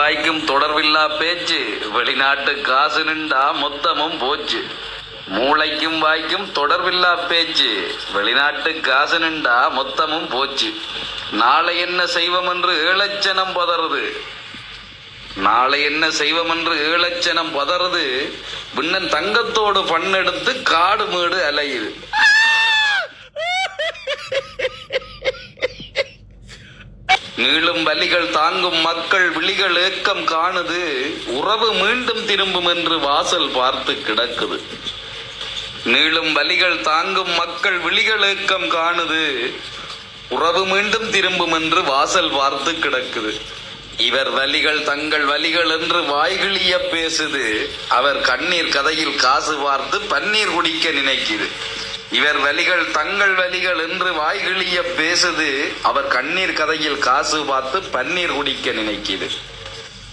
வாய்க்கும் தொடர்பில்லா பேச்சு, வெளிநாட்டு காசு நின்றா மொத்தமும் போச்சு. மூளைக்கும் வாய்க்கும் தொடர்பில்லா பேச்சு, வெளிநாட்டு காசு நின்றா மொத்தமும் போச்சு. நாளை என்ன செய்வோம் என்று ஏழச்சனம் பதறது, நாளை என்ன செய்வோம் என்று ஏழச்சனம் பதறது. பின்னன் தங்கத்தோடு பண்ணெடுத்து காடு மேடு அலையுது. நீளும் வலிகள் தாங்கும் மக்கள் விழிகள் ஏக்கம் காணுது. உறவு மீண்டும் திரும்பும் என்று வாசல் பார்த்து கிடக்குது. நீளும் வலிகள் தாங்கும் மக்கள் விழிகள் ஏக்கம் காணுது. உறவு மீண்டும் திரும்பும் என்று வாசல் பார்த்து கிடக்குது. இவர் வலிகள் தங்கள் வலிகள் என்று வாய்கிழிய பேசுது. அவர் கண்ணீர் கதையில் காசு பார்த்து பன்னீர் குடிக்க நினைக்குது. இவர் வலிகள் தங்கள் வலிகள் என்று வாய்கிழிய பேசுது. அவர் கண்ணீர் கதையில் காசு பார்த்து பன்னீர் குடிக்க நினைக்குது.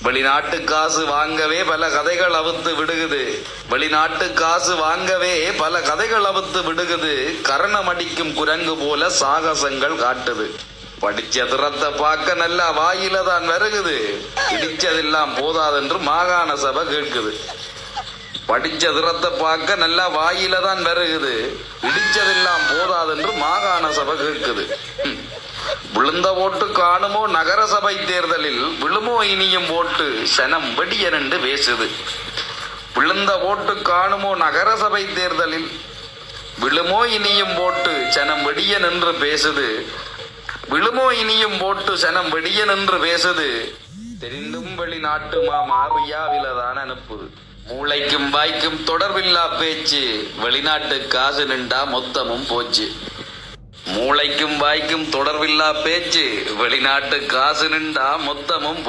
வெளிநாட்டு காசு வாங்கவே பல கதைகள் அவுத்து விடுகுது. வெளிநாட்டு காசு வாங்கவே பல கதைகள் அவுத்து விடுகுது. கரணம் அடிக்கும் குரங்கு போல சாகசங்கள் காட்டுது. படிச்ச திறத்தை பார்க்க நல்லா வாயில தான் வருகுது. இடிச்சதெல்லாம் போதாதென்று மாகாண சபை கேட்குது. படிச்ச திறத்தை பார்க்க நல்லா வாயில தான் வருகுது. இடிச்சதெல்லாம் போதாதென்று மாகாண சபை கேட்குது. விழுந்த ஓட்டு காணுமோ நகர சபை தேர்தலில், விழுமோ இனியும் ஓட்டு சனம் வெடியனென்று பேசுது. விழுந்த ஓட்டு காணுமோ நகர சபை தேர்தலில், விழுமோ இனியும் ஓட்டு சனம் வெடியன் என்று பேசுது. விழுமோ இனியும் ஓட்டு சனம் வெடியன் என்று பேசுது. தெரிந்தும் வெளிநாட்டு மாறியாவிலதான் அனுப்புது. மூளைக்கும் வாய்க்கும் தொடர்பில்லா பேச்சு, வெளிநாட்டு காசு நின்றா மொத்தமும் போச்சு. மூளைக்கும் வாய்க்கும் தொடர்பில்லா பேச்சு, வெளிநாட்டு காசு நின்றா மொத்தமும்